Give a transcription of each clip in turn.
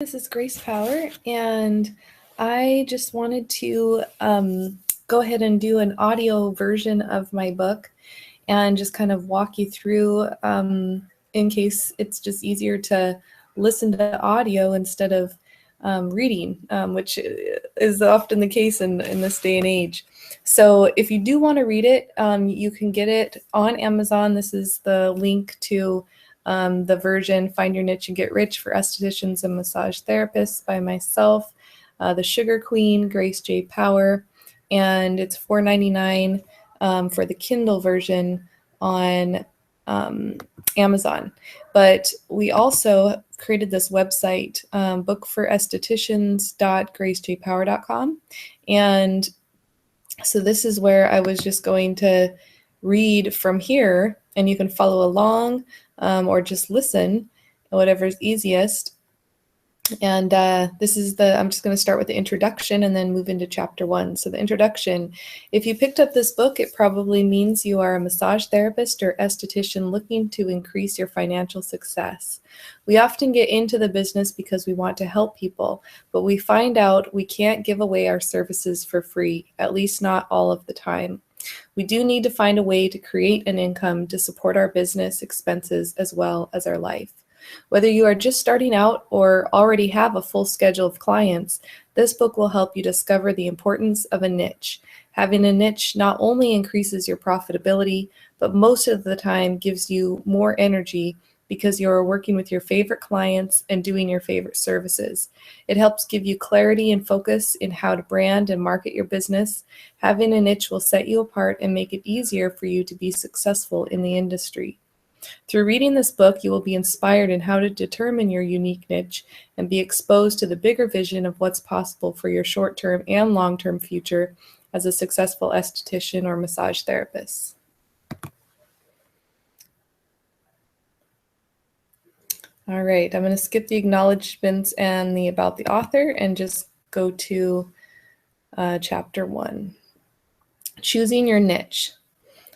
This is Grace Power, and I just wanted to go ahead and do an audio version of my book and just kind of walk you through in case it's just easier to listen to audio instead of reading, which is often the case in this day and age. So if you do want to read it, you can get it on Amazon. This is the link to the version Find Your Niche and Get Rich for Estheticians and Massage Therapists by myself, the Sugar Queen, Grace J. Power, and it's $4.99 for the Kindle version on Amazon. But we also created this website, bookforestheticians.gracejpower.com, and so this is where I was just going to read from here, and you can follow along or just listen, whatever's easiest. And this is I'm just going to start with the introduction and then move into chapter 1. So the introduction, if you picked up this book, it probably means you are a massage therapist or esthetician looking to increase your financial success. We often get into the business because we want to help people, but we find out we can't give away our services for free, at least not all of the time. We do need to find a way to create an income to support our business expenses as well as our life. Whether you are just starting out or already have a full schedule of clients, this book will help you discover the importance of a niche. Having a niche not only increases your profitability, but most of the time gives you more energy because you are working with your favorite clients and doing your favorite services. It helps give you clarity and focus in how to brand and market your business. Having a niche will set you apart and make it easier for you to be successful in the industry. Through reading this book, you will be inspired in how to determine your unique niche and be exposed to the bigger vision of what's possible for your short-term and long-term future as a successful esthetician or massage therapist. All right, I'm going to skip the acknowledgments and the about the author and just go to chapter 1. Choosing your niche.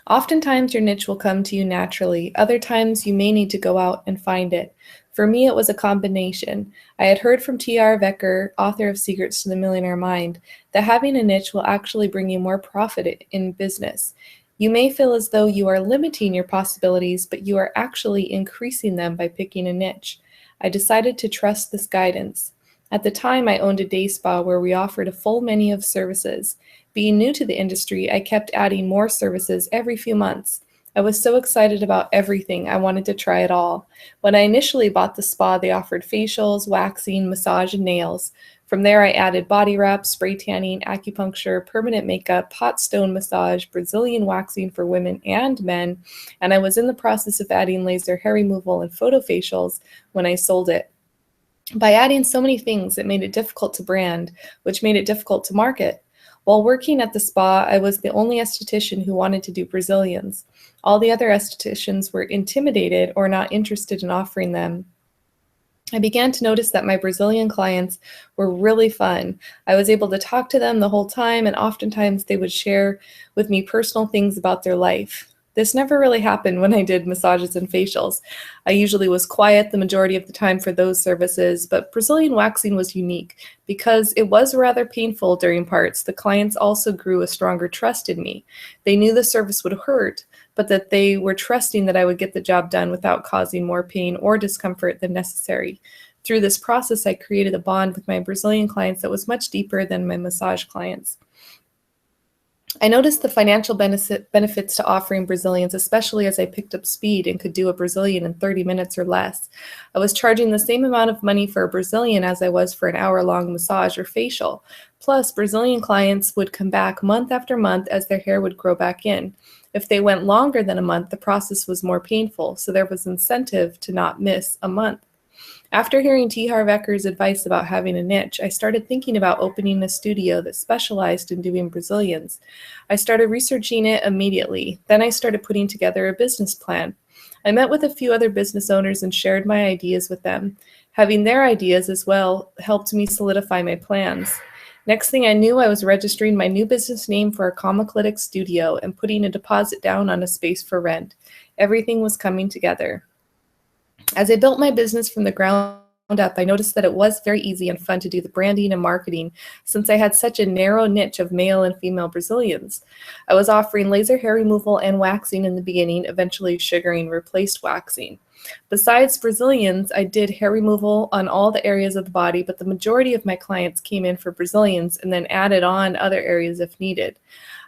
Oftentimes your niche will come to you naturally. Other times you may need to go out and find it. For me, it was a combination. I had heard from T.R. Vecker, author of Secrets to the Millionaire Mind, that having a niche will actually bring you more profit in business. You may feel as though you are limiting your possibilities, but you are actually increasing them by picking a niche. I decided to trust this guidance. At the time, I owned a day spa where we offered a full menu of services. Being new to the industry, I kept adding more services every few months. I was so excited about everything, I wanted to try it all. When I initially bought the spa, they offered facials, waxing, massage, and nails. From there, I added body wraps, spray tanning, acupuncture, permanent makeup, hot stone massage, Brazilian waxing for women and men, and I was in the process of adding laser hair removal and photo facials when I sold it. By adding so many things, it made it difficult to brand, which made it difficult to market. While working at the spa, I was the only esthetician who wanted to do Brazilians. All the other estheticians were intimidated or not interested in offering them. I began to notice that my Brazilian clients were really fun. I was able to talk to them the whole time, and oftentimes they would share with me personal things about their life. This never really happened when I did massages and facials. I usually was quiet the majority of the time for those services, but Brazilian waxing was unique because it was rather painful during parts. The clients also grew a stronger trust in me. They knew the service would hurt, but that they were trusting that I would get the job done without causing more pain or discomfort than necessary. Through this process, I created a bond with my Brazilian clients that was much deeper than my massage clients. I noticed the financial benefits to offering Brazilians, especially as I picked up speed and could do a Brazilian in 30 minutes or less. I was charging the same amount of money for a Brazilian as I was for an hour-long massage or facial. Plus, Brazilian clients would come back month after month as their hair would grow back in. If they went longer than a month, the process was more painful, so there was incentive to not miss a month. After hearing T.R. Vecker's advice about having a niche, I started thinking about opening a studio that specialized in doing Brazilians. I started researching it immediately. Then I started putting together a business plan. I met with a few other business owners and shared my ideas with them. Having their ideas as well helped me solidify my plans. Next thing I knew, I was registering my new business name for a comoclitic studio and putting a deposit down on a space for rent. Everything was coming together. As I built my business from the ground up, I noticed that it was very easy and fun to do the branding and marketing since I had such a narrow niche of male and female Brazilians. I was offering laser hair removal and waxing in the beginning, eventually sugaring replaced waxing. Besides Brazilians, I did hair removal on all the areas of the body, but the majority of my clients came in for Brazilians and then added on other areas if needed.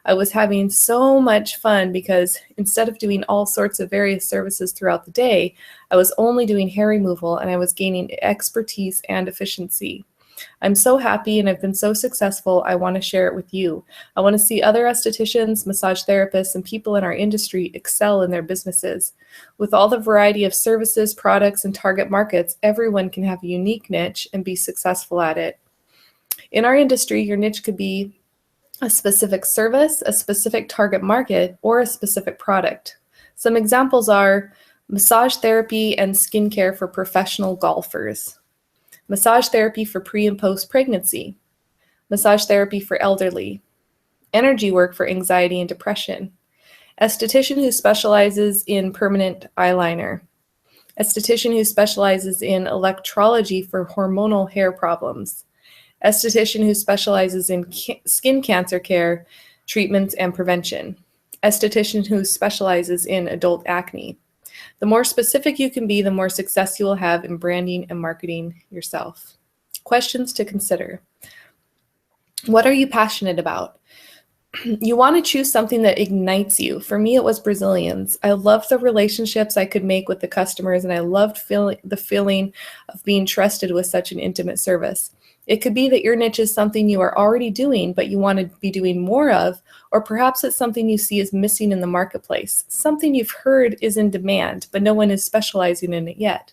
I was having so much fun because instead of doing all sorts of various services throughout the day, I was only doing hair removal and I was gaining expertise and efficiency. I'm so happy and I've been so successful, I want to share it with you. I want to see other estheticians, massage therapists, and people in our industry excel in their businesses. With all the variety of services, products, and target markets, everyone can have a unique niche and be successful at it. In our industry, your niche could be a specific service, a specific target market, or a specific product. Some examples are massage therapy and skincare for professional golfers, massage therapy for pre and post pregnancy, massage therapy for elderly, energy work for anxiety and depression, esthetician who specializes in permanent eyeliner, esthetician who specializes in electrology for hormonal hair problems, esthetician who specializes in skin cancer care, treatments, and prevention, esthetician who specializes in adult acne. The more specific you can be, the more success you will have in branding and marketing yourself. Questions to consider. What are you passionate about? You want to choose something that ignites you. For me, it was Brazilians. I loved the relationships I could make with the customers, and I loved the feeling of being trusted with such an intimate service. It could be that your niche is something you are already doing, but you want to be doing more of, or perhaps it's something you see is missing in the marketplace, something you've heard is in demand, but no one is specializing in it yet.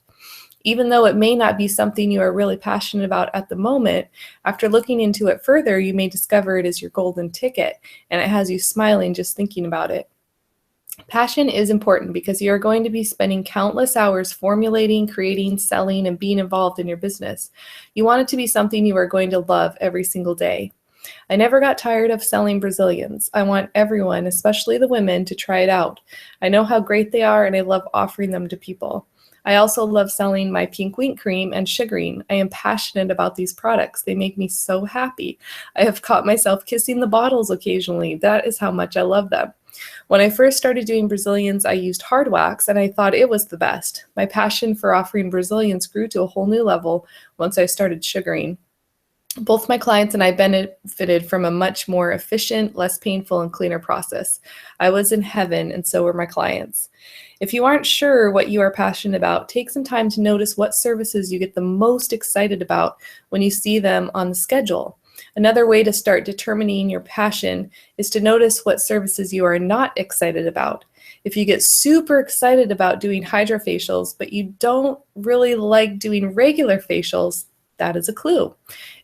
Even though it may not be something you are really passionate about at the moment, after looking into it further, you may discover it is your golden ticket, and it has you smiling just thinking about it. Passion is important because you are going to be spending countless hours formulating, creating, selling, and being involved in your business. You want it to be something you are going to love every single day. I never got tired of selling Brazilians. I want everyone, especially the women, to try it out. I know how great they are, and I love offering them to people. I also love selling my pink wink cream and sugaring. I am passionate about these products. They make me so happy. I have caught myself kissing the bottles occasionally. That is how much I love them. When I first started doing Brazilians, I used hard wax, and I thought it was the best. My passion for offering Brazilians grew to a whole new level once I started sugaring. Both my clients and I benefited from a much more efficient, less painful, and cleaner process. I was in heaven, and so were my clients. If you aren't sure what you are passionate about, take some time to notice what services you get the most excited about when you see them on the schedule. Another way to start determining your passion is to notice what services you are not excited about. If you get super excited about doing hydrofacials, but you don't really like doing regular facials, that is a clue.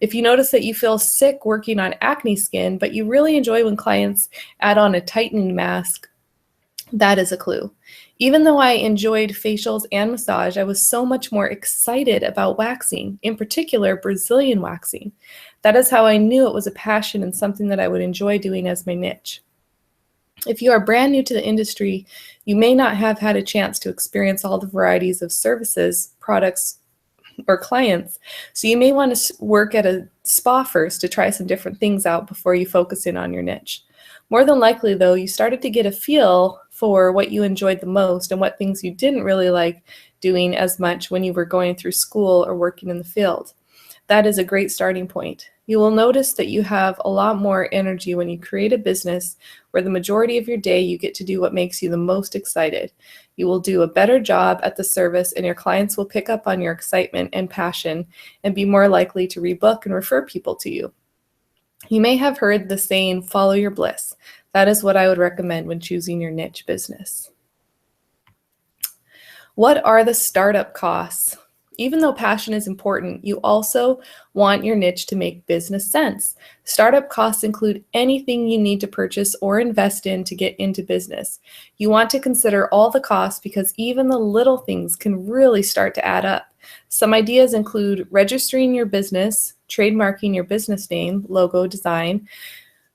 If you notice that you feel sick working on acne skin, but you really enjoy when clients add on a tightening mask, that is a clue. Even though I enjoyed facials and massage, I was so much more excited about waxing, in particular Brazilian waxing. That is how I knew it was a passion and something that I would enjoy doing as my niche. If you are brand new to the industry, you may not have had a chance to experience all the varieties of services, products, or clients, so you may want to work at a spa first to try some different things out before you focus in on your niche. More than likely, though, you started to get a feel for what you enjoyed the most and what things you didn't really like doing as much when you were going through school or working in the field. That is a great starting point. You will notice that you have a lot more energy when you create a business where the majority of your day you get to do what makes you the most excited. You will do a better job at the service, and your clients will pick up on your excitement and passion and be more likely to rebook and refer people to you. You may have heard the saying, follow your bliss. That is what I would recommend when choosing your niche business. What are the startup costs? Even though passion is important, you also want your niche to make business sense. Startup costs include anything you need to purchase or invest in to get into business. You want to consider all the costs because even the little things can really start to add up. Some ideas include registering your business, trademarking your business name, logo design,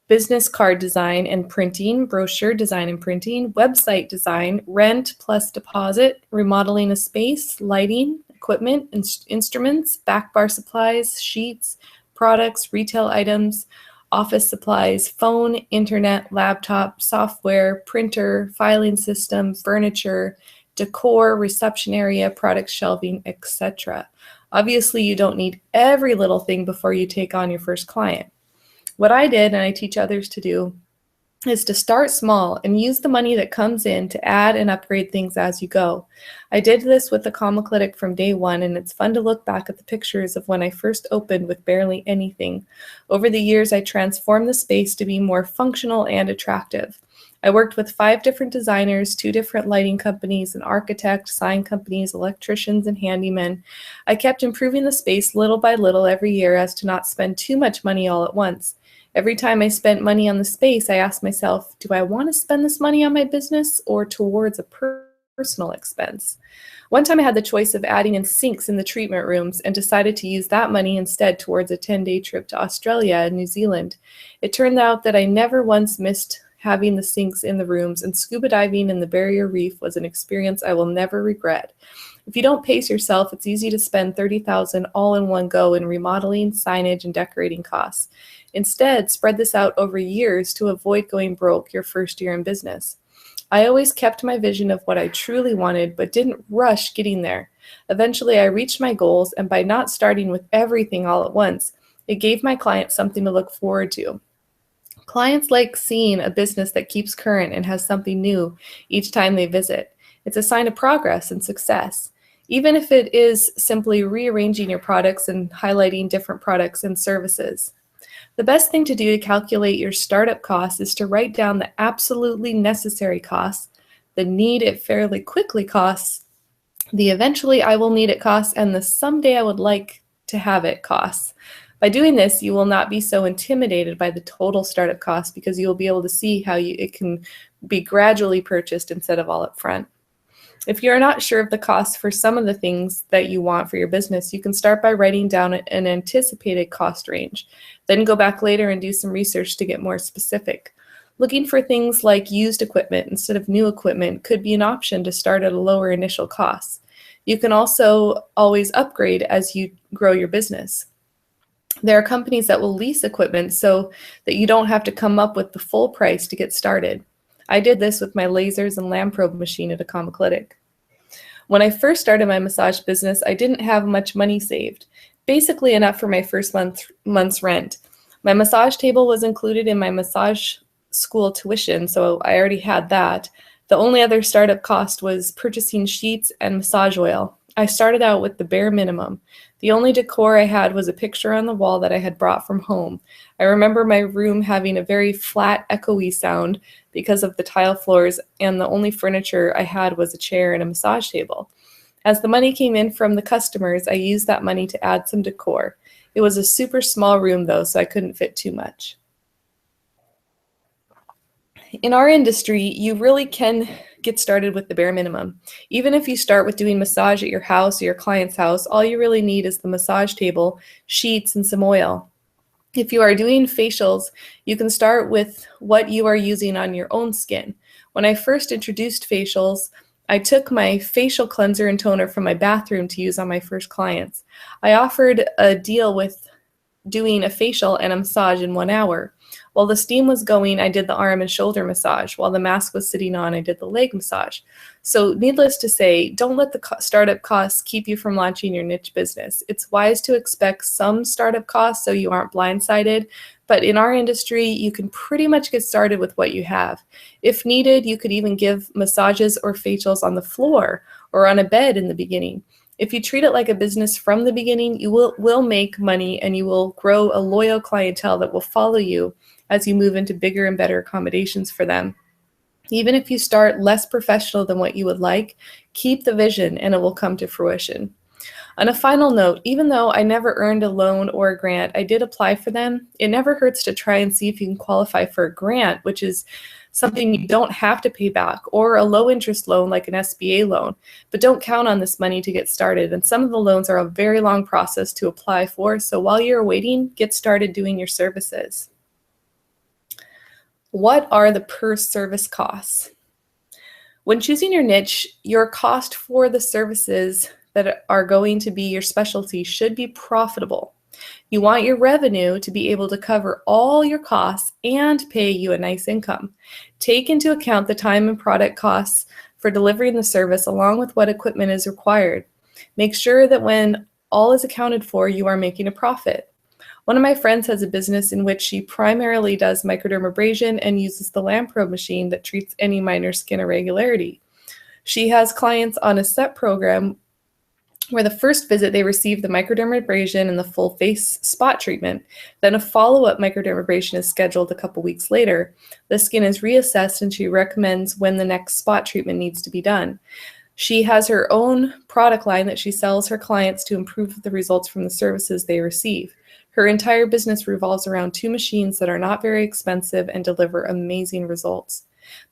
business card design and printing, brochure design and printing, website design, rent plus deposit, remodeling a space, lighting, equipment, instruments, back bar supplies, sheets, products, retail items, office supplies, phone, internet, laptop, software, printer, filing system, furniture, decor, reception area, product shelving, etc. Obviously, you don't need every little thing before you take on your first client. What I did, and I teach others to do, is to start small and use the money that comes in to add and upgrade things as you go. I did this with the Calm Clinic from day one, and it's fun to look back at the pictures of when I first opened with barely anything. Over the years, I transformed the space to be more functional and attractive. I worked with 5 different designers, 2 different lighting companies, an architect, sign companies, electricians, and handymen. I kept improving the space little by little every year as to not spend too much money all at once. Every time I spent money on the space, I asked myself, do I want to spend this money on my business or towards a personal expense? One time I had the choice of adding in sinks in the treatment rooms and decided to use that money instead towards a 10-day trip to Australia and New Zealand. It turned out that I never once missed having the sinks in the rooms, and scuba diving in the barrier reef was an experience I will never regret. If you don't pace yourself, it's easy to spend $30,000 all in one go in remodeling, signage, and decorating costs. Instead, spread this out over years to avoid going broke your first year in business. I always kept my vision of what I truly wanted, but didn't rush getting there. Eventually, I reached my goals, and by not starting with everything all at once, it gave my clients something to look forward to. Clients like seeing a business that keeps current and has something new each time they visit. It's a sign of progress and success. Even if it is simply rearranging your products and highlighting different products and services. The best thing to do to calculate your startup costs is to write down the absolutely necessary costs, the need it fairly quickly costs, the eventually I will need it costs, and the someday I would like to have it costs. By doing this, you will not be so intimidated by the total startup cost because you will be able to see how it can be gradually purchased instead of all up front. If you're not sure of the cost for some of the things that you want for your business, you can start by writing down an anticipated cost range. Then go back later and do some research to get more specific. Looking for things like used equipment instead of new equipment could be an option to start at a lower initial cost. You can also always upgrade as you grow your business. There are companies that will lease equipment so that you don't have to come up with the full price to get started. I did this with my lasers and lamp probe machine at a Calm Clinic. When I first started my massage business, I didn't have much money saved, basically enough for my first month's rent. My massage table was included in my massage school tuition, so I already had that. The only other startup cost was purchasing sheets and massage oil. I started out with the bare minimum. The only decor I had was a picture on the wall that I had brought from home. I remember my room having a very flat, echoey sound because of the tile floors, and the only furniture I had was a chair and a massage table. As the money came in from the customers, I used that money to add some decor. It was a super small room though, so I couldn't fit too much. In our industry, you really can get started with the bare minimum. Even if you start with doing massage at your house or your client's house, all you really need is the massage table, sheets, and some oil. If you are doing facials, you can start with what you are using on your own skin. When I first introduced facials, I took my facial cleanser and toner from my bathroom to use on my first clients. I offered a deal with doing a facial and a massage in 1 hour. While the steam was going, I did the arm and shoulder massage. While the mask was sitting on, I did the leg massage. So needless to say, don't let the startup costs keep you from launching your niche business. It's wise to expect some startup costs so you aren't blindsided, but in our industry, you can pretty much get started with what you have. If needed, you could even give massages or facials on the floor or on a bed in the beginning. If you treat it like a business from the beginning, you will make money and you will grow a loyal clientele that will follow you as you move into bigger and better accommodations for them. Even if you start less professional than what you would like, keep the vision and it will come to fruition. On a final note, even though I never earned a loan or a grant, I did apply for them. It never hurts to try and see if you can qualify for a grant, which is something you don't have to pay back, or a low interest loan like an SBA loan. But don't count on this money to get started. And some of the loans are a very long process to apply for. So while you're waiting, get started doing your services. What are the per service costs? When choosing your niche, your cost for the services that are going to be your specialty should be profitable. You want your revenue to be able to cover all your costs and pay you a nice income. Take into account the time and product costs for delivering the service along with what equipment is required. Make sure that when all is accounted for, you are making a profit. One of my friends has a business in which she primarily does microdermabrasion and uses the Lamprobe machine that treats any minor skin irregularity. She has clients on a set program where the first visit they receive the microdermabrasion and the full face spot treatment. Then a follow-up microdermabrasion is scheduled a couple weeks later. The skin is reassessed and she recommends when the next spot treatment needs to be done. She has her own product line that she sells her clients to improve the results from the services they receive. Her entire business revolves around 2 machines that are not very expensive and deliver amazing results.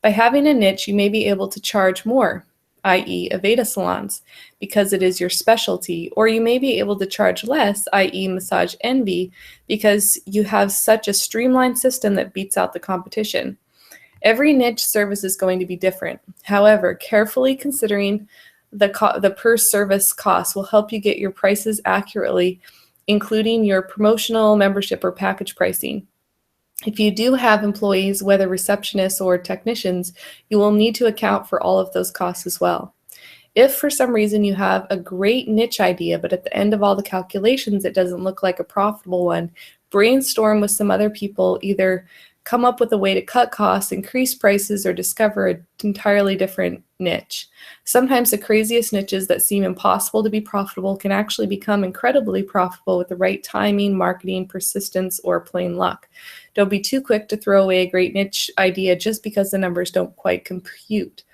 By having a niche, you may be able to charge more, i.e. Aveda salons, because it is your specialty, or you may be able to charge less, i.e. Massage Envy, because you have such a streamlined system that beats out the competition. Every niche service is going to be different. However, carefully considering the per service cost will help you get your prices accurately, including your promotional, membership, or package pricing. If you do have employees, whether receptionists or technicians, you will need to account for all of those costs as well. If for some reason you have a great niche idea, but at the end of all the calculations it doesn't look like a profitable one, brainstorm with some other people, either come up with a way to cut costs, increase prices, or discover an entirely different niche. Sometimes the craziest niches that seem impossible to be profitable can actually become incredibly profitable with the right timing, marketing, persistence, or plain luck. Don't be too quick to throw away a great niche idea just because the numbers don't quite compute.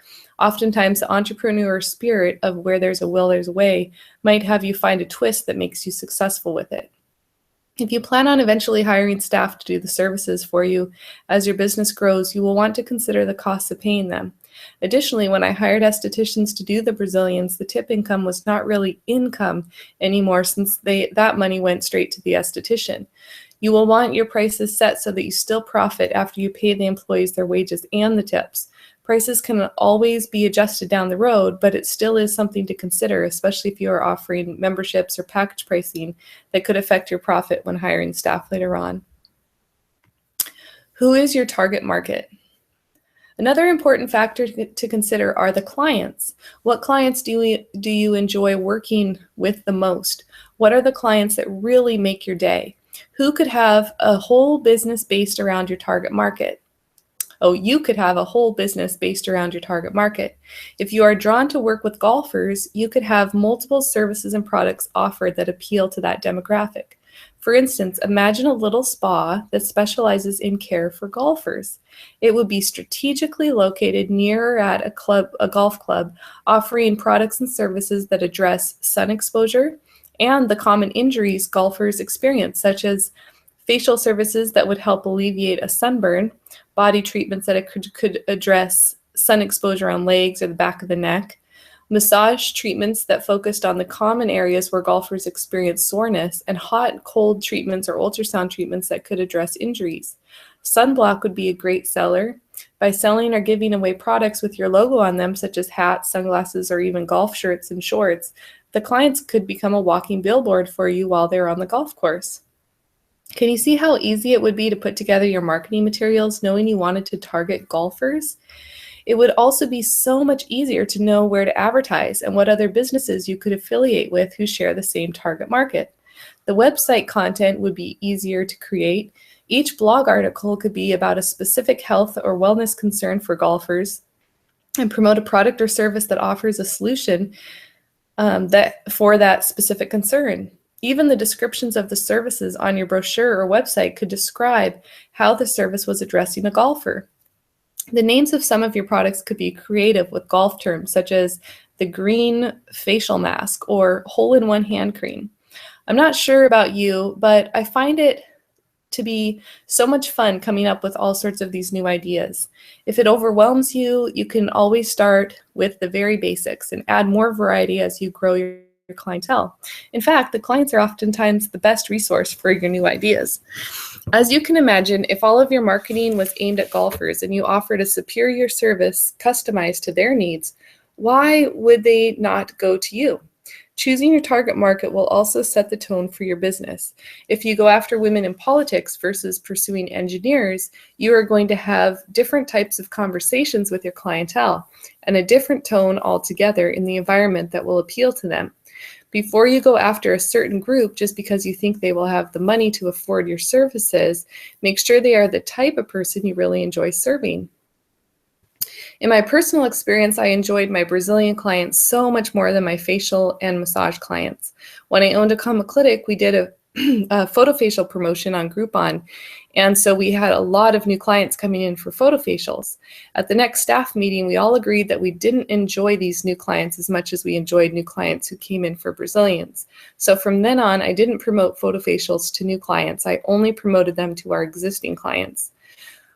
Oftentimes, the entrepreneur spirit of where there's a will, there's a way might have you find a twist that makes you successful with it. If you plan on eventually hiring staff to do the services for you as your business grows, you will want to consider the costs of paying them. Additionally, when I hired estheticians to do the Brazilians, the tip income was not really income anymore since that money went straight to the esthetician. You will want your prices set so that you still profit after you pay the employees their wages and the tips. Prices can always be adjusted down the road, but it still is something to consider, especially if you are offering memberships or package pricing that could affect your profit when hiring staff later on. Who is your target market? Another important factor to consider are the clients. What clients do you enjoy working with the most? What are the clients that really make your day? Who could have a whole business based around your target market? Oh, you could have a whole business based around your target market. If you are drawn to work with golfers, you could have multiple services and products offered that appeal to that demographic. For instance, imagine a little spa that specializes in care for golfers. It would be strategically located near or at a golf club, offering products and services that address sun exposure and the common injuries golfers experience, such as facial services that would help alleviate a sunburn, body treatments that could address sun exposure on legs or the back of the neck, massage treatments that focused on the common areas where golfers experience soreness, and hot and cold treatments or ultrasound treatments that could address injuries. Sunblock would be a great seller. By selling or giving away products with your logo on them, such as hats, sunglasses, or even golf shirts and shorts, the clients could become a walking billboard for you while they're on the golf course. Can you see how easy it would be to put together your marketing materials knowing you wanted to target golfers? It would also be so much easier to know where to advertise and what other businesses you could affiliate with who share the same target market. The website content would be easier to create. Each blog article could be about a specific health or wellness concern for golfers and promote a product or service that offers a solution for that specific concern. Even the descriptions of the services on your brochure or website could describe how the service was addressing a golfer. The names of some of your products could be creative with golf terms such as the green facial mask or hole-in-one hand cream. I'm not sure about you, but I find it to be so much fun coming up with all sorts of these new ideas. If it overwhelms you, you can always start with the very basics and add more variety as you grow your clientele. In fact, the clients are oftentimes the best resource for your new ideas. As you can imagine, if all of your marketing was aimed at golfers and you offered a superior service customized to their needs, why would they not go to you? Choosing your target market will also set the tone for your business. If you go after women in politics versus pursuing engineers, you are going to have different types of conversations with your clientele and a different tone altogether in the environment that will appeal to them. Before you go after a certain group just because you think they will have the money to afford your services, make sure they are the type of person you really enjoy serving. In my personal experience, I enjoyed my Brazilian clients so much more than my facial and massage clients. When I owned a Kama Clinic, we did a photo facial promotion on Groupon, and so we had a lot of new clients coming in for photo facials. At the next staff meeting, we all agreed that we didn't enjoy these new clients as much as we enjoyed new clients who came in for Brazilians. So from then on, I didn't promote photo facials to new clients. I only promoted them to our existing clients.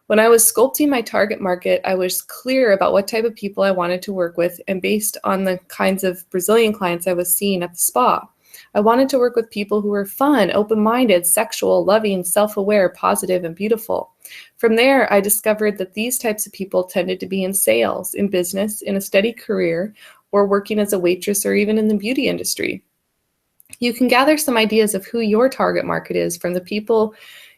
When I was sculpting my target market, I was clear about what type of people I wanted to work with, and based on the kinds of Brazilian clients I was seeing at the spa. I wanted to work with people who were fun, open-minded, sexual, loving, self-aware, positive, and beautiful. From there, I discovered that these types of people tended to be in sales, in business, in a steady career, or working as a waitress, or even in the beauty industry. You can gather some ideas of who your target market is from the people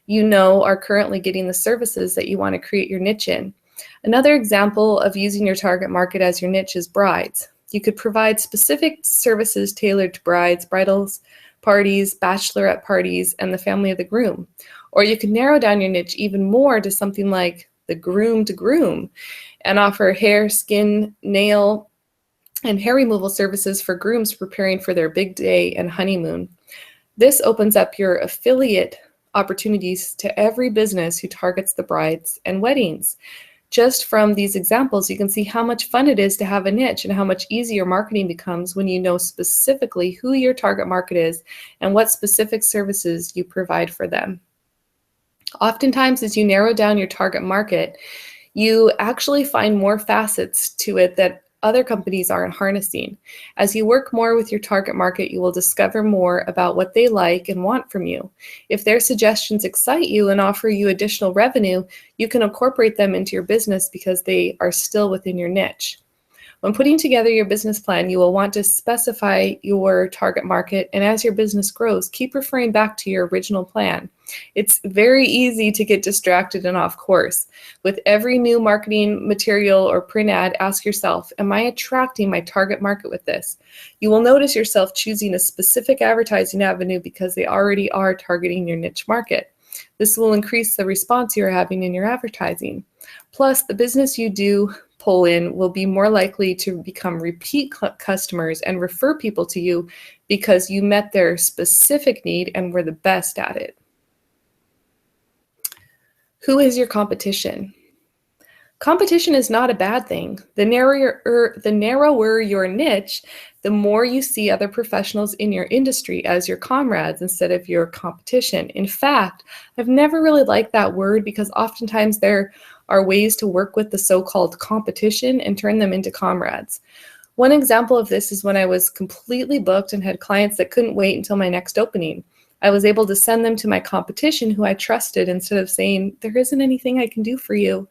you know are currently getting the services that you want to create your niche in. Another example of using your target market as your niche is brides. You could provide specific services tailored to brides, bridals, parties, bachelorette parties, and the family of the groom. Or you could narrow down your niche even more to something like the groom to groom and offer hair, skin, nail, and hair removal services for grooms preparing for their big day and honeymoon. This opens up your affiliate opportunities to every business who targets the brides and weddings. Just from these examples, you can see how much fun it is to have a niche and how much easier marketing becomes when you know specifically who your target market is and what specific services you provide for them. Oftentimes, as you narrow down your target market, you actually find more facets to it that other companies aren't harnessing. As you work more with your target market, you will discover more about what they like and want from you. If their suggestions excite you and offer you additional revenue, you can incorporate them into your business because they are still within your niche. When putting together your business plan, you will want to specify your target market, and as your business grows, keep referring back to your original plan. It's very easy to get distracted and off course. With every new marketing material or print ad, ask yourself, am I attracting my target market with this? You will notice yourself choosing a specific advertising avenue because they already are targeting your niche market. This will increase the response you're having in your advertising. Plus, the business you do pull in will be more likely to become repeat customers and refer people to you because you met their specific need and were the best at it. Who is your competition? Competition is not a bad thing. The narrower your niche, the more you see other professionals in your industry as your comrades instead of your competition. In fact, I've never really liked that word because oftentimes there are ways to work with the so-called competition and turn them into comrades. One example of this is when I was completely booked and had clients that couldn't wait until my next opening. I was able to send them to my competition who I trusted instead of saying, there isn't anything I can do for you.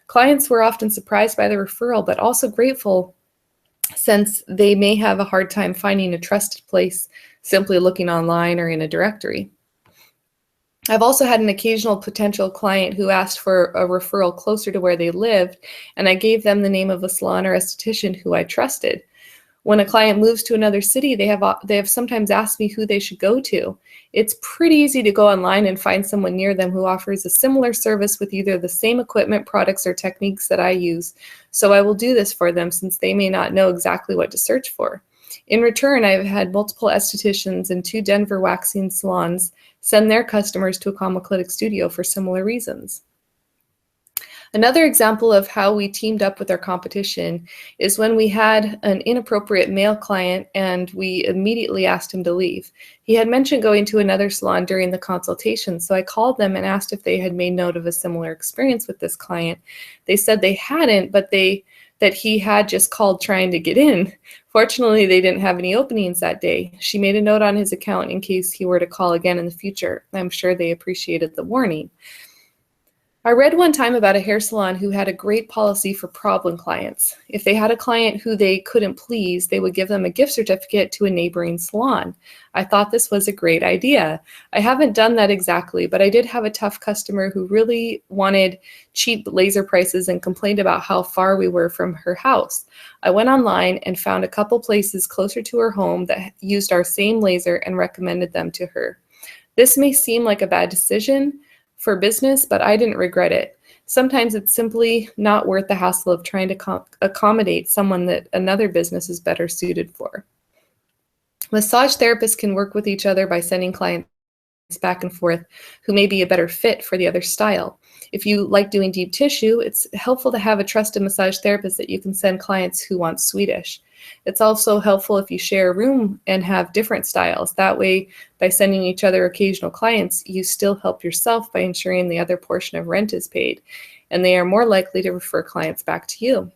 Clients were often surprised by the referral, but also grateful since they may have a hard time finding a trusted place simply looking online or in a directory. I've also had an occasional potential client who asked for a referral closer to where they lived, and I gave them the name of a salon or esthetician who I trusted. When a client moves to another city, they have sometimes asked me who they should go to. It's pretty easy to go online and find someone near them who offers a similar service with either the same equipment, products, or techniques that I use. So I will do this for them since they may not know exactly what to search for. In return, I've had multiple estheticians and 2 Denver waxing salons send their customers to a Kama Clinic studio for similar reasons. Another example of how we teamed up with our competition is when we had an inappropriate male client and we immediately asked him to leave. He had mentioned going to another salon during the consultation, so I called them and asked if they had made note of a similar experience with this client. They said they hadn't, but that he had just called trying to get in. Fortunately, they didn't have any openings that day. She made a note on his account in case he were to call again in the future. I'm sure they appreciated the warning. I read one time about a hair salon who had a great policy for problem clients. If they had a client who they couldn't please, they would give them a gift certificate to a neighboring salon. I thought this was a great idea. I haven't done that exactly, but I did have a tough customer who really wanted cheap laser prices and complained about how far we were from her house. I went online and found a couple places closer to her home that used our same laser and recommended them to her. This may seem like a bad decision for business, but I didn't regret it. Sometimes it's simply not worth the hassle of trying to accommodate someone that another business is better suited for. Massage therapists can work with each other by sending clients back and forth who may be a better fit for the other style. If you like doing deep tissue, it's helpful to have a trusted massage therapist that you can send clients who want Swedish. It's also helpful if you share a room and have different styles. That way, by sending each other occasional clients, you still help yourself by ensuring the other portion of rent is paid, and they are more likely to refer clients back to you.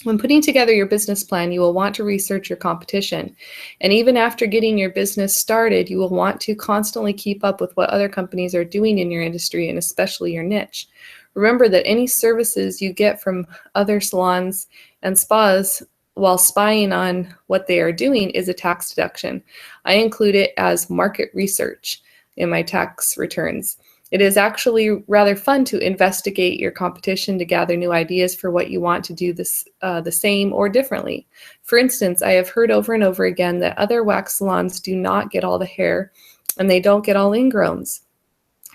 When putting together your business plan, you will want to research your competition. And even after getting your business started, you will want to constantly keep up with what other companies are doing in your industry and especially your niche. Remember that any services you get from other salons and spas while spying on what they are doing is a tax deduction. I include it as market research in my tax returns. It is actually rather fun to investigate your competition to gather new ideas for what you want to do the same or differently. For instance, I have heard over and over again that other wax salons do not get all the hair and they don't get all ingrowns.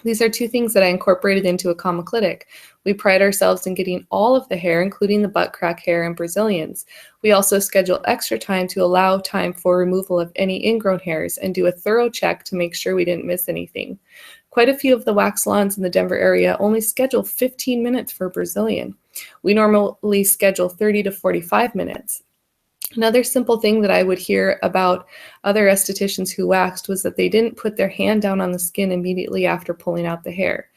These are two things that I incorporated into a Clinic. We pride ourselves in getting all of the hair, including the butt crack hair and Brazilians. We also schedule extra time to allow time for removal of any ingrown hairs and do a thorough check to make sure we didn't miss anything. Quite a few of the wax salons in the Denver area only schedule 15 minutes for Brazilian. We normally schedule 30 to 45 minutes. Another simple thing that I would hear about other estheticians who waxed was that they didn't put their hand down on the skin immediately after pulling out the hair.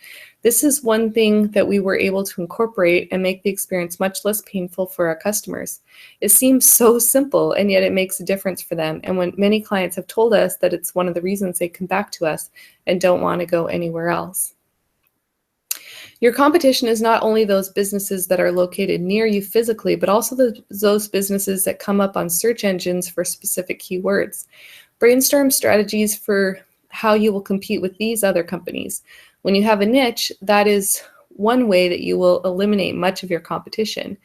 This is one thing that we were able to incorporate and make the experience much less painful for our customers. It seems so simple, and yet it makes a difference for them. And when many clients have told us that it's one of the reasons they come back to us and don't want to go anywhere else. Your competition is not only those businesses that are located near you physically, but also those businesses that come up on search engines for specific keywords. Brainstorm strategies for how you will compete with these other companies. When you have a niche, that is one way that you will eliminate much of your competition.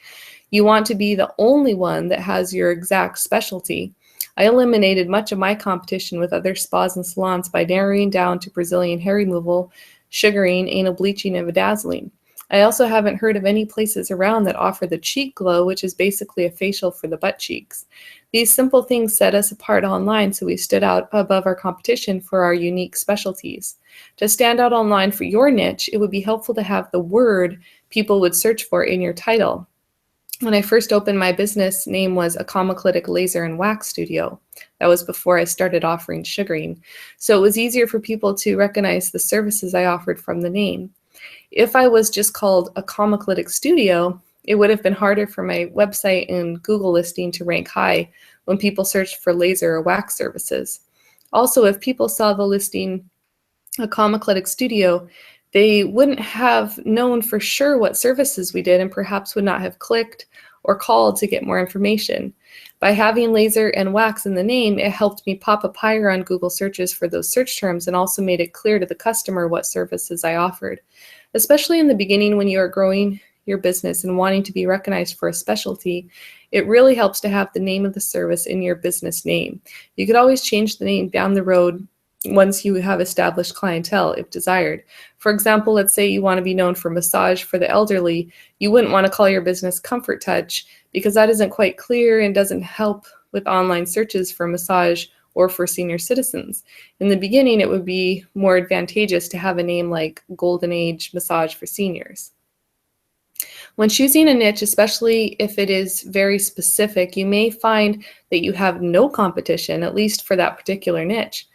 You want to be the only one that has your exact specialty. I eliminated much of my competition with other spas and salons by narrowing down to Brazilian hair removal, sugaring, anal bleaching, and bedazzling. I also haven't heard of any places around that offer the cheek glow, which is basically a facial for the butt cheeks. These simple things set us apart online, so we stood out above our competition for our unique specialties. To stand out online for your niche, it would be helpful to have the word people would search for in your title. When I first opened, my business name was Clinic Laser and Wax Studio. That was before I started offering sugaring. So it was easier for people to recognize the services I offered from the name. If I was just called Clinic Studio, it would have been harder for my website and Google listing to rank high when people searched for laser or wax services. Also, if people saw the listing Clinic Studio, they wouldn't have known for sure what services we did and perhaps would not have clicked or called to get more information. By having laser and wax in the name, it helped me pop up higher on Google searches for those search terms and also made it clear to the customer what services I offered. Especially in the beginning when you are growing your business and wanting to be recognized for a specialty, it really helps to have the name of the service in your business name. You could always change the name down the road once you have established clientele, if desired. For example, let's say you want to be known for massage for the elderly. You wouldn't want to call your business Comfort Touch because that isn't quite clear and doesn't help with online searches for massage or for senior citizens. In the beginning, it would be more advantageous to have a name like Golden Age Massage for Seniors. When choosing a niche, especially if it is very specific, you may find that you have no competition, at least for that particular niche.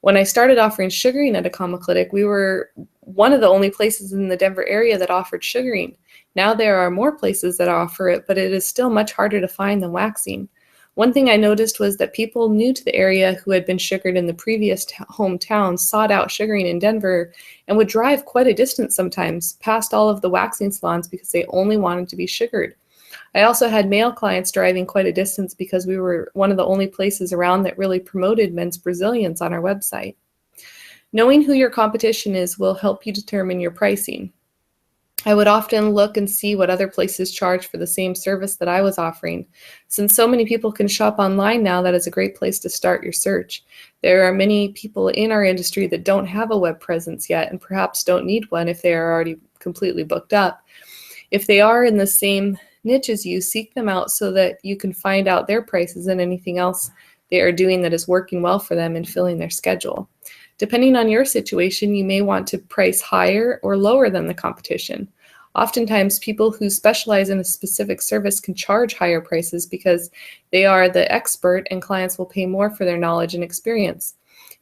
When I started offering sugaring at Clinic, we were one of the only places in the Denver area that offered sugaring. Now there are more places that offer it, but it is still much harder to find than waxing. One thing I noticed was that people new to the area who had been sugared in the previous hometown sought out sugaring in Denver and would drive quite a distance sometimes past all of the waxing salons because they only wanted to be sugared. I also had male clients driving quite a distance because we were one of the only places around that really promoted men's Brazilians on our website. Knowing who your competition is will help you determine your pricing. I would often look and see what other places charge for the same service that I was offering. Since so many people can shop online now, that is a great place to start your search. There are many people in our industry that don't have a web presence yet and perhaps don't need one if they are already completely booked up. If they are in the same niche as you, seek them out so that you can find out their prices and anything else they are doing that is working well for them and filling their schedule. Depending on your situation, you may want to price higher or lower than the competition. Oftentimes, people who specialize in a specific service can charge higher prices because they are the expert and clients will pay more for their knowledge and experience.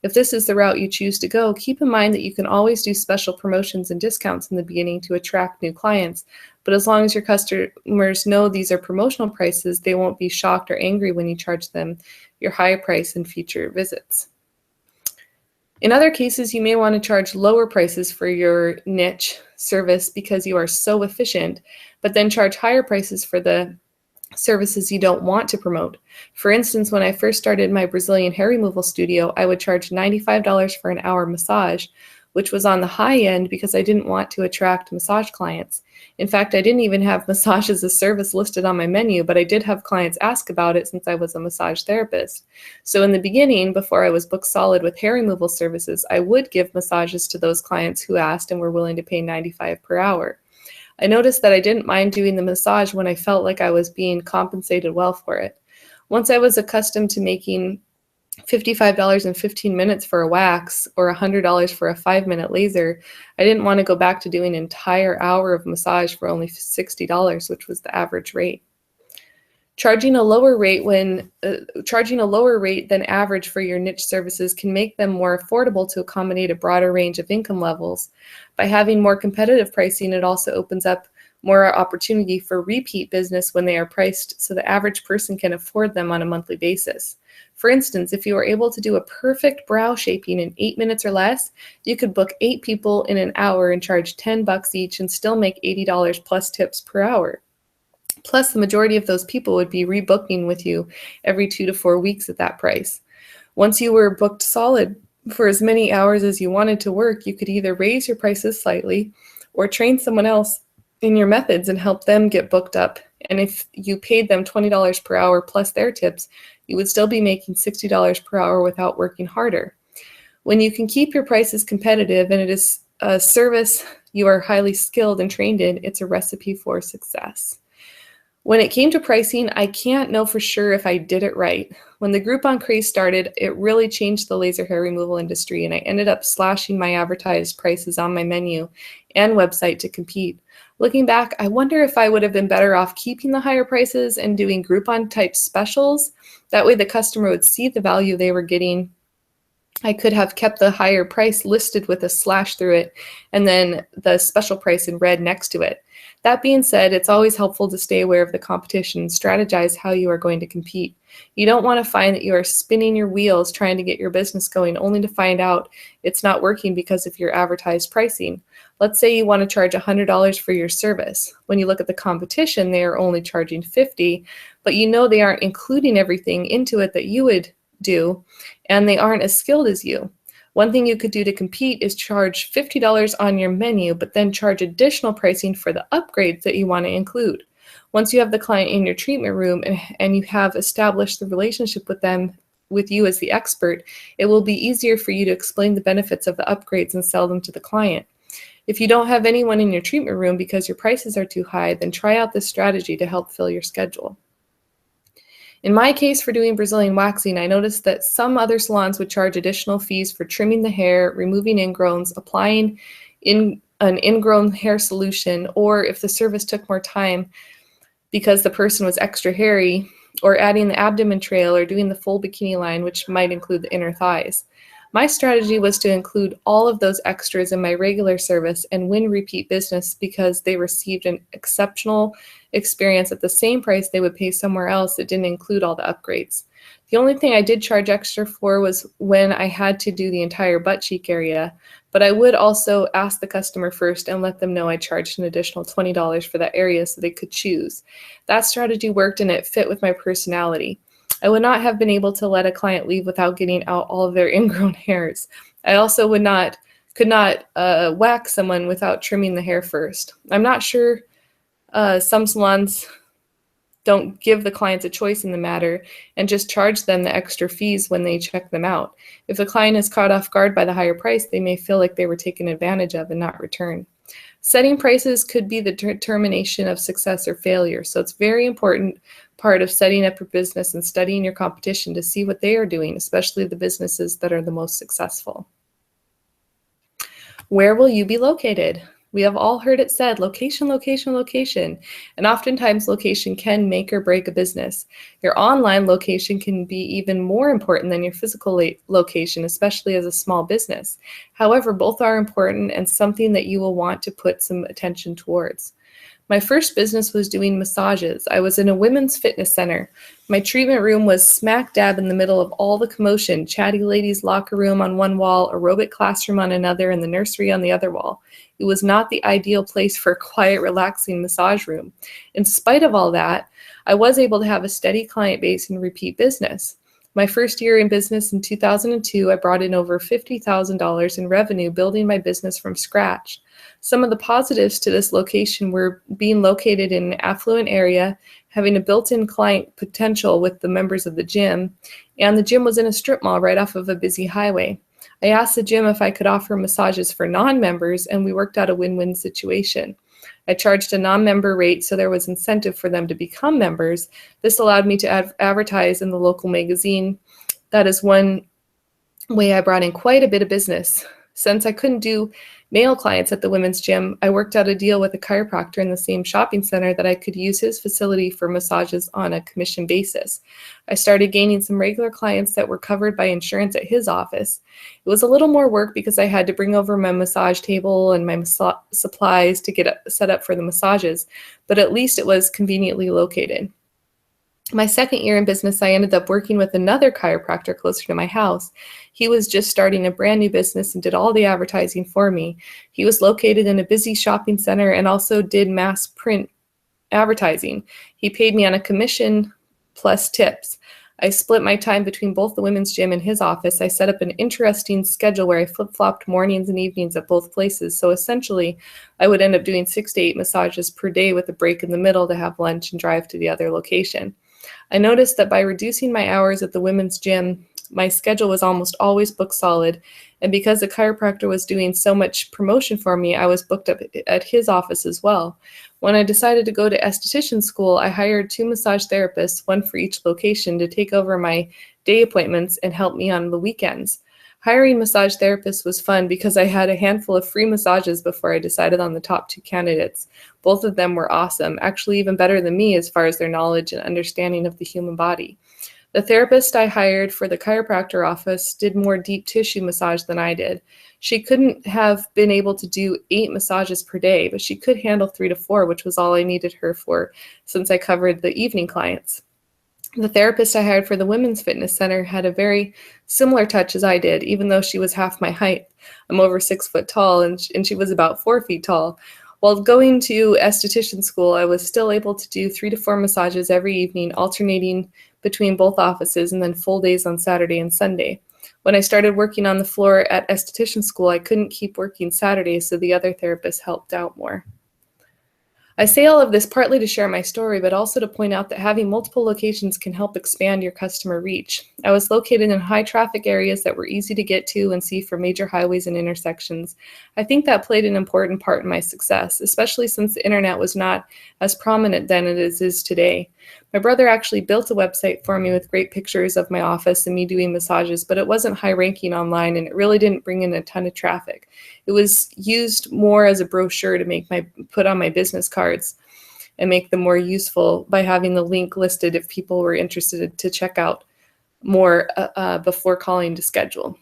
If this is the route you choose to go, keep in mind that you can always do special promotions and discounts in the beginning to attract new clients. But as long as your customers know these are promotional prices, they won't be shocked or angry when you charge them your higher price in future visits. In other cases, you may want to charge lower prices for your niche service because you are so efficient, but then charge higher prices for the services you don't want to promote. For instance, when I first started my Brazilian hair removal studio, I would charge $95 for an hour massage, which was on the high end because I didn't want to attract massage clients. In fact, I didn't even have massage as a service listed on my menu, but I did have clients ask about it since I was a massage therapist. So in the beginning, before I was booked solid with hair removal services, I would give massages to those clients who asked and were willing to pay $95 per hour. I noticed that I didn't mind doing the massage when I felt like I was being compensated well for it. Once I was accustomed to making $55 in 15 minutes for a wax or $100 for a 5-minute laser, I didn't want to go back to doing an entire hour of massage for only $60, which was the average rate. Charging a lower rate than average for your niche services can make them more affordable to accommodate a broader range of income levels. By having more competitive pricing, it also opens up more opportunity for repeat business when they are priced so the average person can afford them on a monthly basis. For instance, if you were able to do a perfect brow shaping in 8 minutes or less, you could book 8 people in an hour and charge $10 each and still make $80 plus tips per hour. Plus, the majority of those people would be rebooking with you every 2 to 4 weeks at that price. Once you were booked solid for as many hours as you wanted to work, you could either raise your prices slightly or train someone else in your methods and help them get booked up. And if you paid them $20 per hour plus their tips, you would still be making $60 per hour without working harder. When you can keep your prices competitive and it is a service you are highly skilled and trained in, it's a recipe for success. When it came to pricing, I can't know for sure if I did it right. When the Groupon craze started, it really changed the laser hair removal industry, and I ended up slashing my advertised prices on my menu and website to compete. Looking back, I wonder if I would have been better off keeping the higher prices and doing Groupon type specials. That way the customer would see the value they were getting. I could have kept the higher price listed with a slash through it and then the special price in red next to it. That being said, it's always helpful to stay aware of the competition and strategize how you are going to compete. You don't want to find that you are spinning your wheels trying to get your business going only to find out it's not working because of your advertised pricing. Let's say you want to charge $100 for your service. When you look at the competition, they are only charging $50, but you know they aren't including everything into it that you would do, and they aren't as skilled as you. One thing you could do to compete is charge $50 on your menu, but then charge additional pricing for the upgrades that you want to include. Once you have the client in your treatment room and you have established the relationship with you as the expert, it will be easier for you to explain the benefits of the upgrades and sell them to the client. If you don't have anyone in your treatment room because your prices are too high, then try out this strategy to help fill your schedule. In my case for doing Brazilian waxing, I noticed that some other salons would charge additional fees for trimming the hair, removing ingrowns, applying an ingrown hair solution, or if the service took more time because the person was extra hairy, or adding the abdomen trail or doing the full bikini line, which might include the inner thighs. My strategy was to include all of those extras in my regular service and win repeat business because they received an exceptional experience at the same price they would pay somewhere else that didn't include all the upgrades. The only thing I did charge extra for was when I had to do the entire butt cheek area, but I would also ask the customer first and let them know I charged an additional $20 for that area so they could choose. That strategy worked and it fit with my personality. I would not have been able to let a client leave without getting out all of their ingrown hairs. I also could not wax someone without trimming the hair first. I'm not sure some salons don't give the clients a choice in the matter and just charge them the extra fees when they check them out. If the client is caught off guard by the higher price, they may feel like they were taken advantage of and not returned. Setting prices could be the determination of success or failure, so it's very important part of setting up your business and studying your competition to see what they are doing, especially the businesses that are the most successful. Where will you be located? We have all heard it said, location, location, location, and oftentimes location can make or break a business. Your online location can be even more important than your physical location, especially as a small business. However, both are important and something that you will want to put some attention towards. My first business was doing massages. I was in a women's fitness center. My treatment room was smack dab in the middle of all the commotion, chatty ladies' locker room on one wall, aerobic classroom on another, and the nursery on the other wall. It was not the ideal place for a quiet, relaxing massage room. In spite of all that, I was able to have a steady client base and repeat business. My first year in business in 2002, I brought in over $50,000 in revenue building my business from scratch. Some of the positives to this location were being located in an affluent area, having a built-in client potential with the members of the gym, and the gym was in a strip mall right off of a busy highway. I asked the gym if I could offer massages for non-members, and we worked out a win-win situation. I charged a non-member rate, so there was incentive for them to become members. This allowed me to advertise in the local magazine. That is one way I brought in quite a bit of business. Since I couldn't do male clients at the women's gym, I worked out a deal with a chiropractor in the same shopping center that I could use his facility for massages on a commission basis. I started gaining some regular clients that were covered by insurance at his office. It was a little more work because I had to bring over my massage table and my supplies to get set up for the massages, but at least it was conveniently located. My second year in business, I ended up working with another chiropractor closer to my house. He was just starting a brand new business and did all the advertising for me. He was located in a busy shopping center and also did mass print advertising. He paid me on a commission plus tips. I split my time between both the women's gym and his office. I set up an interesting schedule where I flip-flopped mornings and evenings at both places. So essentially, I would end up doing 6 to 8 massages per day with a break in the middle to have lunch and drive to the other location. I noticed that by reducing my hours at the women's gym, my schedule was almost always booked solid, and because the chiropractor was doing so much promotion for me, I was booked up at his office as well. When I decided to go to esthetician school, I hired 2 massage therapists, one for each location, to take over my day appointments and help me on the weekends. Hiring massage therapists was fun because I had a handful of free massages before I decided on the top 2 candidates. Both of them were awesome, actually even better than me as far as their knowledge and understanding of the human body. The therapist I hired for the chiropractor office did more deep tissue massage than I did. She couldn't have been able to do 8 massages per day, but she could handle 3 to 4, which was all I needed her for since I covered the evening clients. The therapist I hired for the women's fitness center had a very similar touch as I did, even though she was half my height. I'm over 6 foot tall, and she was about 4 feet tall. While going to esthetician school, I was still able to do 3 to 4 massages every evening, alternating between both offices and then full days on Saturday and Sunday. When I started working on the floor at esthetician school, I couldn't keep working Saturdays, so the other therapists helped out more. I say all of this partly to share my story, but also to point out that having multiple locations can help expand your customer reach. I was located in high traffic areas that were easy to get to and see from major highways and intersections. I think that played an important part in my success, especially since the internet was not as prominent then as it is today. My brother actually built a website for me with great pictures of my office and me doing massages, but it wasn't high ranking online and it really didn't bring in a ton of traffic. It was used more as a brochure to put on my business cards and make them more useful by having the link listed if people were interested to check out more before calling to schedule.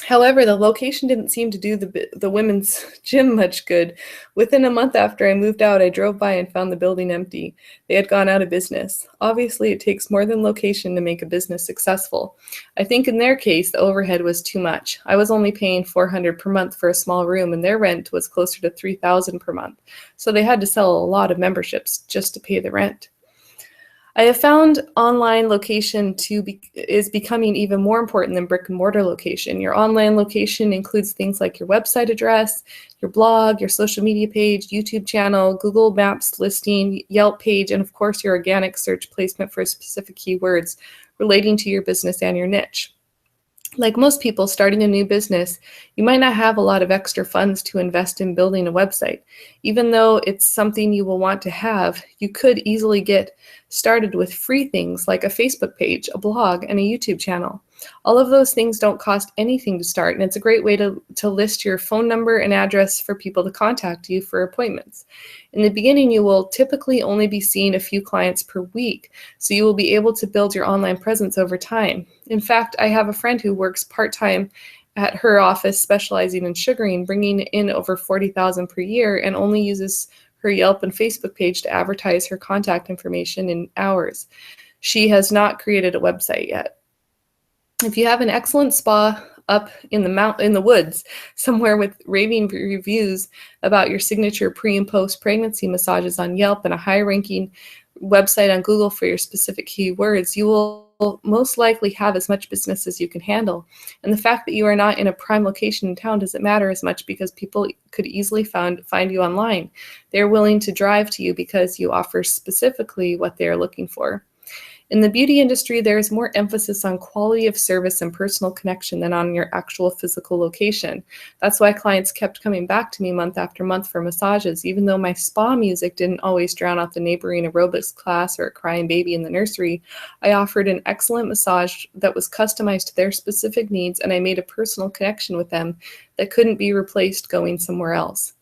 However, the location didn't seem to do the women's gym much good. Within a month after I moved out, I drove by and found the building empty. They had gone out of business. Obviously, it takes more than location to make a business successful. I think in their case, the overhead was too much. I was only paying $400 per month for a small room, and their rent was closer to $3,000 per month. So they had to sell a lot of memberships just to pay the rent. I have found online location is becoming even more important than brick and mortar location. Your online location includes things like your website address, your blog, your social media page, YouTube channel, Google Maps listing, Yelp page, and of course your organic search placement for specific keywords relating to your business and your niche. Like most people starting a new business, you might not have a lot of extra funds to invest in building a website. Even though it's something you will want to have, you could easily get started with free things like a Facebook page, a blog, and a YouTube channel. All of those things don't cost anything to start, and it's a great way to list your phone number and address for people to contact you for appointments. In the beginning, you will typically only be seeing a few clients per week, so you will be able to build your online presence over time. In fact, I have a friend who works part-time at her office specializing in sugaring, bringing in over $40,000 per year, and only uses her Yelp and Facebook page to advertise her contact information in hours. She has not created a website yet. If you have an excellent spa up in the woods somewhere with raving reviews about your signature pre and post pregnancy massages on Yelp and a high ranking website on Google for your specific keywords, you will most likely have as much business as you can handle. And the fact that you are not in a prime location in town doesn't matter as much because people could easily find you online. They're willing to drive to you because you offer specifically what they are looking for. In the beauty industry, there is more emphasis on quality of service and personal connection than on your actual physical location. That's why clients kept coming back to me month after month for massages, even though my spa music didn't always drown out the neighboring aerobics class or a crying baby in the nursery. I offered an excellent massage that was customized to their specific needs, and I made a personal connection with them that couldn't be replaced going somewhere else.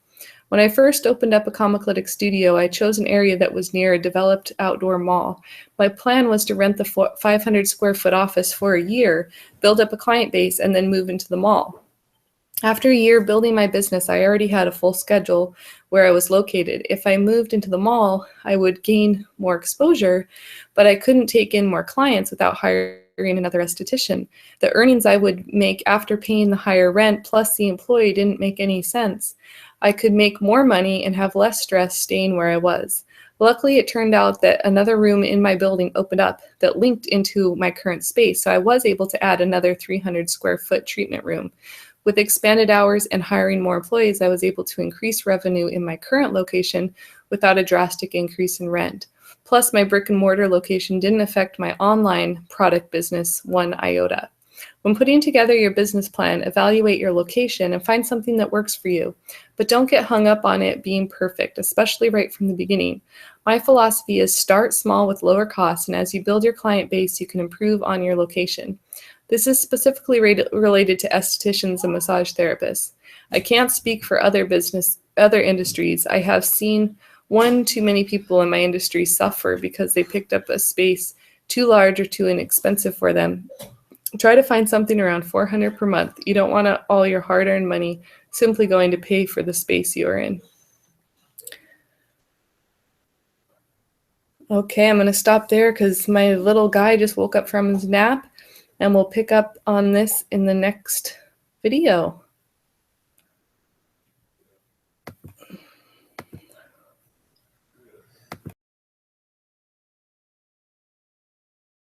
When I first opened up a Comiclytic studio, I chose an area that was near a developed outdoor mall. My plan was to rent the 500 square foot office for a year, build up a client base, and then move into the mall. After a year building my business, I already had a full schedule where I was located. If I moved into the mall, I would gain more exposure, but I couldn't take in more clients without hiring another esthetician. The earnings I would make after paying the higher rent plus the employee didn't make any sense. I could make more money and have less stress staying where I was. Luckily, it turned out that another room in my building opened up that linked into my current space, so I was able to add another 300 square foot treatment room. With expanded hours and hiring more employees, I was able to increase revenue in my current location without a drastic increase in rent. Plus, my brick and mortar location didn't affect my online product business one iota. When putting together your business plan, evaluate your location and find something that works for you. But don't get hung up on it being perfect, especially right from the beginning. My philosophy is start small with lower costs, and as you build your client base, you can improve on your location. This is specifically related to estheticians and massage therapists. I can't speak for other industries. I have seen one too many people in my industry suffer because they picked up a space too large or too inexpensive for them. Try to find something around $400 per month. You don't want all your hard-earned money simply going to pay for the space you are in. Okay, I'm going to stop there because my little guy just woke up from his nap, and we'll pick up on this in the next video.